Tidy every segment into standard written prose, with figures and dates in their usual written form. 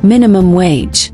minimum wage.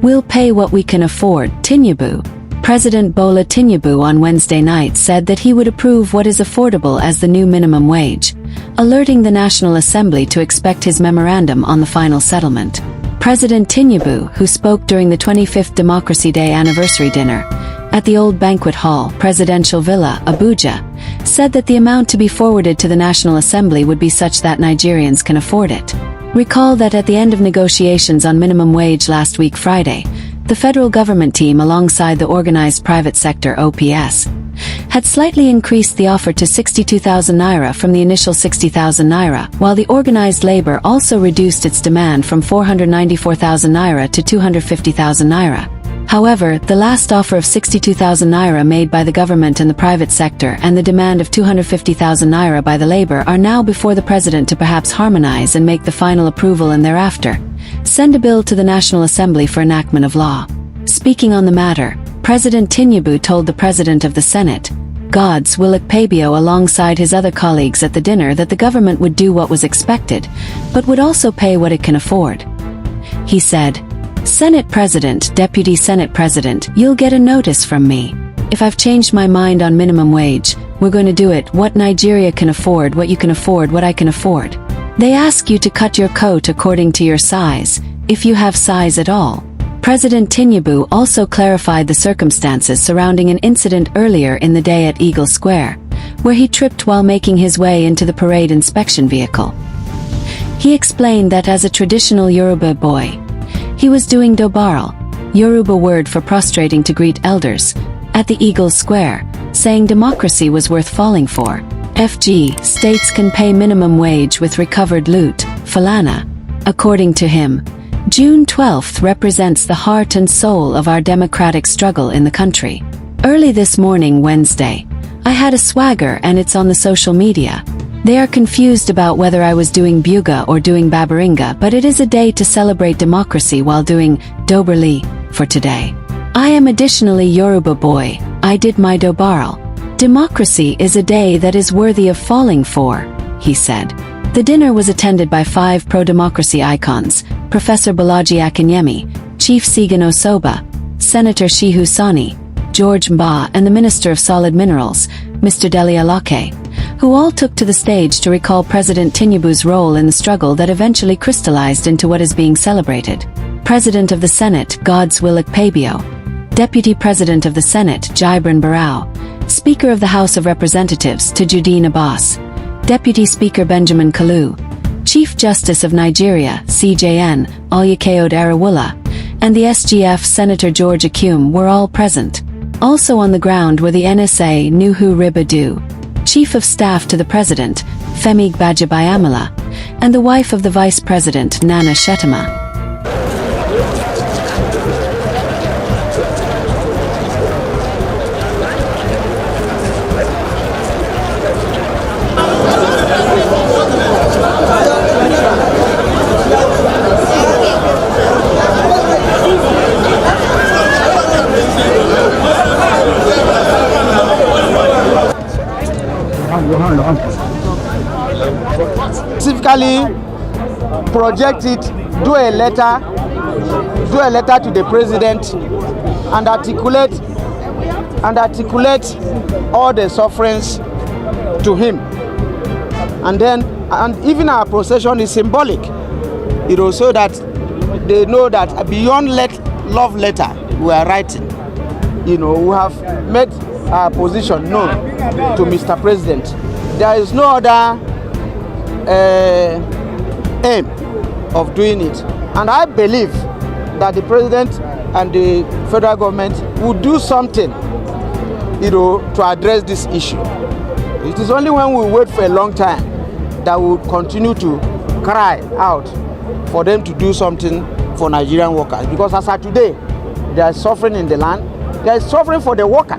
We'll pay what we can afford, Tinubu. President Bola Tinubu on Wednesday night said that he would approve what is affordable as the new minimum wage, alerting the National Assembly to expect his memorandum on the final settlement. President Tinubu, who spoke during the 25th Democracy Day anniversary dinner at the Old Banquet Hall, Presidential Villa, Abuja, said that the amount to be forwarded to the National Assembly would be such that Nigerians can afford it. Recall that at the end of negotiations on minimum wage last week Friday, the federal government team alongside the organized private sector OPS had slightly increased the offer to 62,000 naira from the initial 60,000 naira, while the organized labor also reduced its demand from 494,000 naira to 250,000 naira. However, the last offer of 62,000 naira made by the government and the private sector and the demand of 250,000 naira by the labor are now before the president to perhaps harmonize and make the final approval and thereafter send a bill to the National Assembly for enactment of law. Speaking on the matter, President Tinubu told the President of the Senate, God's Will Akpabio, alongside his other colleagues at the dinner, that the government would do what was expected, but would also pay what it can afford. He said, Senate President, Deputy Senate President, you'll get a notice from me. If I've changed my mind on minimum wage, we're going to do it, what Nigeria can afford, what you can afford, what I can afford. They ask you to cut your coat according to your size, if you have size at all. President Tinubu also clarified the circumstances surrounding an incident earlier in the day at Eagle Square, where he tripped while making his way into the parade inspection vehicle. He explained that as a traditional Yoruba boy, he was doing dobaral, Yoruba word for prostrating to greet elders, at the Eagle Square, saying democracy was worth falling for. FG, states can pay minimum wage with recovered loot, Falana. According to him, June 12th represents the heart and soul of our democratic struggle in the country. Early this morning, Wednesday, I had a swagger and it's on the social media. They are confused about whether I was doing Buga or doing Babaringa, but it is a day to celebrate democracy while doing Doberli for today. I am additionally Yoruba boy, I did my Dobaral. Democracy is a day that is worthy of falling for, he said. The dinner was attended by 5 pro-democracy icons, Professor Bolaji Akinyemi, Chief Sigan Osoba, Senator Shehu Sani, George Mba, and the Minister of Solid Minerals, Mr. Dele Alake, who all took to the stage to recall President Tinubu's role in the struggle that eventually crystallized into what is being celebrated. President of the Senate, God's Will Akpabio, Deputy President of the Senate, Jibrin Barau, Speaker of the House of Representatives, Tajuddin Abbas, Deputy Speaker Benjamin Kalu, Chief Justice of Nigeria, CJN, Oluwakayode Arawula, and the SGF Senator George Akum were all present. Also on the ground were the NSA Nuhu Ribadu, Chief of Staff to the President, Femi Gbajabiamila, and the wife of the Vice President, Nana Shettima. Specifically project it, do a letter to the president and articulate all the sufferings to him. And even our procession is symbolic, so that they know that beyond love letter we are writing, we have made our position known to Mr. President. There is no other aim of doing it, and I believe that the president and the federal government will do something, to address this issue. It is only when we wait for a long time that we will continue to cry out for them to do something for Nigerian workers, because as of today, there is suffering in the land. There is suffering for the worker.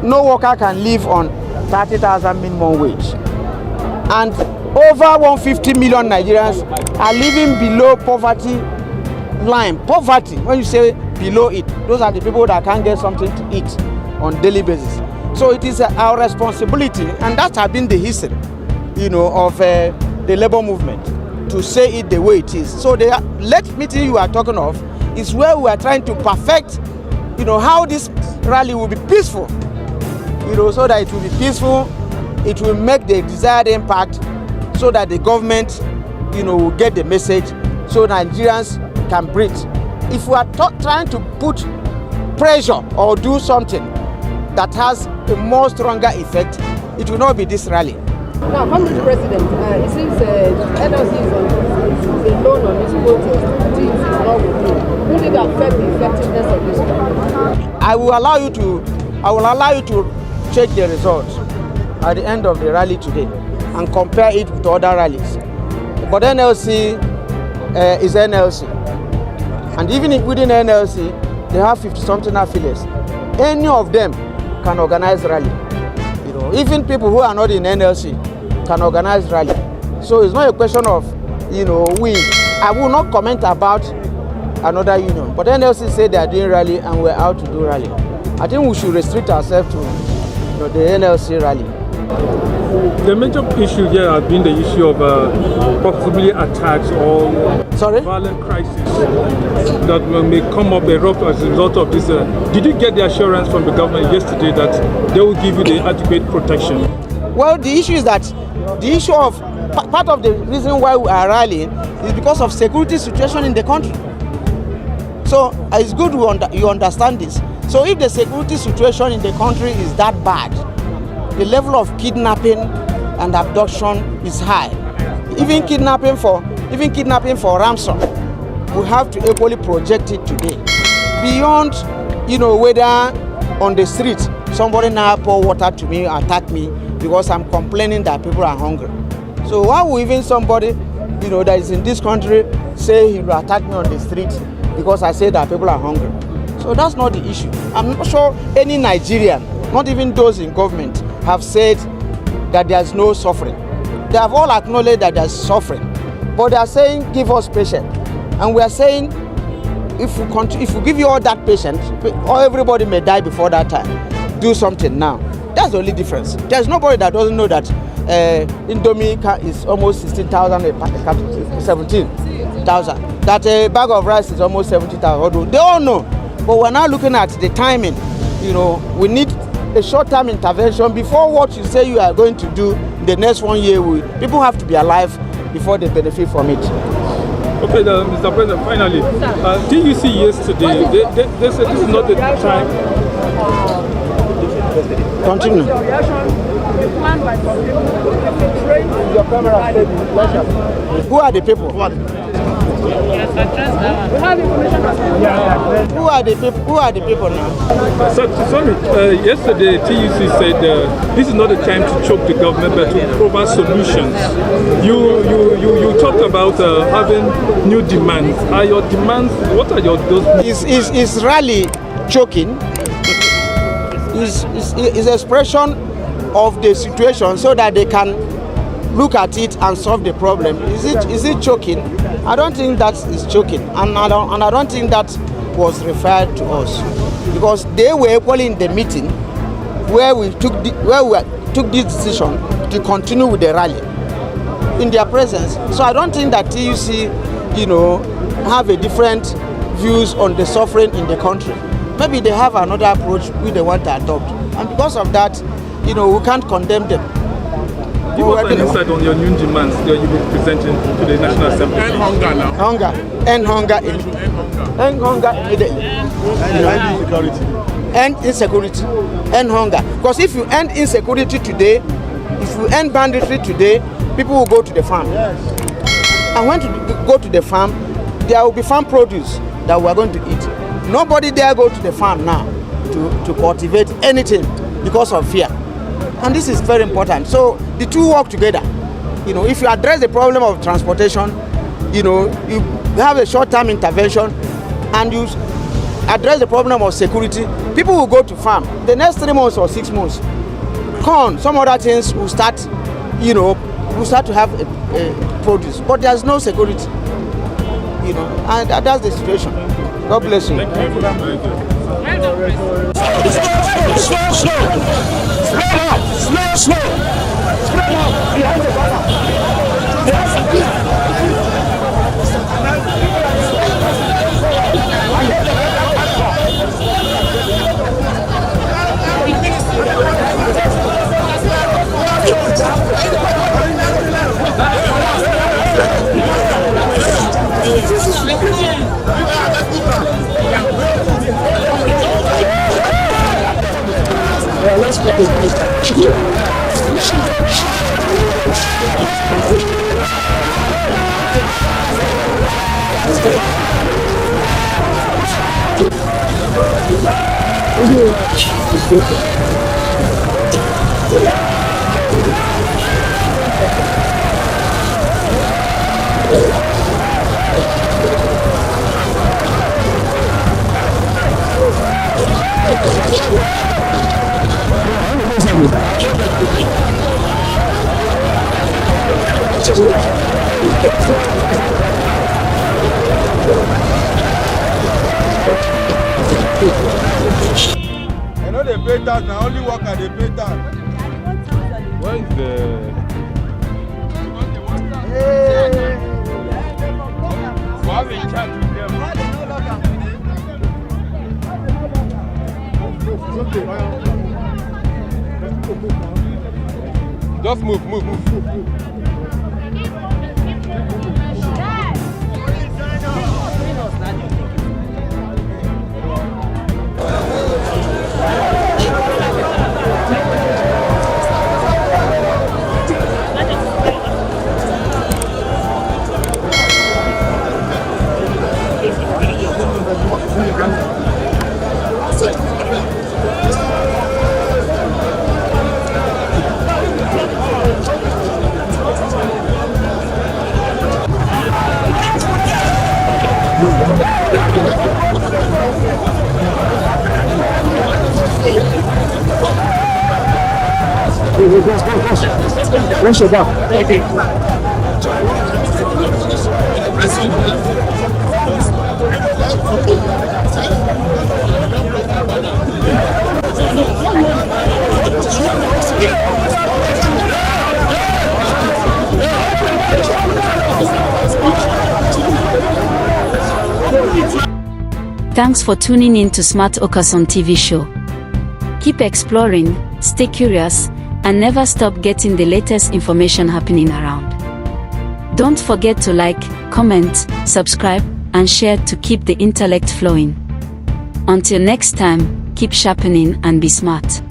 No worker can live on 30,000 minimum wage, and over 150 million Nigerians are living below poverty line. Poverty, when you say below it, those are the people that can't get something to eat on daily basis. So it is our responsibility, and that has been the history, of the labor movement. to say it the way it is. So the late meeting you are talking of is where we are trying to perfect, how this rally will be peaceful, so that it will be peaceful, it will make the desired impact, so that the government, will get the message, so Nigerians can breathe. If we are trying to put pressure or do something that has a more stronger effect, it will not be this rally. Now, Mr. President, it seems NLC is alone on this protest. Things is not with you. Will it affect the effectiveness of this protest? I will allow you to check the results at the end of the rally today and compare it with other rallies. But NLC is NLC, and even if within NLC they have 50-something affiliates, any of them can organize rally. Even people who are not in NLC can organize rally. So it's not a question of, we. I will not comment about another union, but NLC said they are doing rally and we're out to do rally. I think we should restrict ourselves to the NLC rally. The major issue here has been the issue of possibly attacks or violent crisis that may come up erupt as a result of this. Did you get the assurance from the government yesterday that they will give you the adequate protection? Well, the issue is that part of the reason why we are rallying is because of security situation in the country. So it's good you understand this. So if the security situation in the country is that bad, the level of kidnapping and abduction is high. Even kidnapping for ransom, we have to equally project it today. Beyond, whether on the street somebody now pour water to me, attack me because I'm complaining that people are hungry. So why would even somebody, that is in this country say he will attack me on the street because I say that people are hungry? So that's not the issue. I'm not sure any Nigerian, not even those in government, have said that there's no suffering. They have all acknowledged that there's suffering, but they are saying give us patience, and we are saying if we give you all that patience, or everybody may die before that time. Do something now. That's the only difference. There's nobody that doesn't know that Indomie is almost 16,000, 17,000. That a bag of rice is almost 70,000. They all know, but we're now looking at the timing. We need a short-term intervention before what you say you are going to do in the next 1 year. People have to be alive before they benefit from it. Okay, Mr. President, finally, TUC yesterday, they said this is not the time. Continue. Who are the people? Who are the people now? Sorry, yesterday TUC said this is not the time to choke the government, but to provide solutions. You talked about having new demands. Are your demands? What are those? Is rally choking? Is expression of the situation so that they can look at it and solve the problem. Is it choking? I don't think that is choking, and I don't think that was referred to us, because they were equally in the meeting where we took this decision to continue with the rally in their presence. So I don't think that TUC, have a different views on the suffering in the country. Maybe they have another approach which they want to adopt, and because of that, we can't condemn them. Give us an insight on your new demands that you will be presenting to the National Assembly. End hunger now. End hunger immediately. End insecurity. End insecurity. End hunger. Because if you end insecurity today, if you end banditry today, people will go to the farm. Yes. And when to go to the farm, there will be farm produce that we are going to eat. Nobody dare go to the farm now to cultivate anything because of fear. And this is very important. So the two work together. If you address the problem of transportation, you have a short-term intervention, and you address the problem of security, people will go to farm. The next 3 months or 6 months, corn, some other things will start, will start to have a produce. But there's no security, and that's the situation. God bless you. Thank you. Slow. Spread out. Slow. Spread out. Behind the banner. I know they pay tax, now only worker they pay tax. Where is the... Why we in charge with them? Just move. Thanks for tuning in to Smart Okason TV show. Keep exploring, stay curious, and never stop getting the latest information happening around. Don't forget to like, comment, subscribe, and share to keep the intellect flowing. Until next time, keep sharpening and be smart.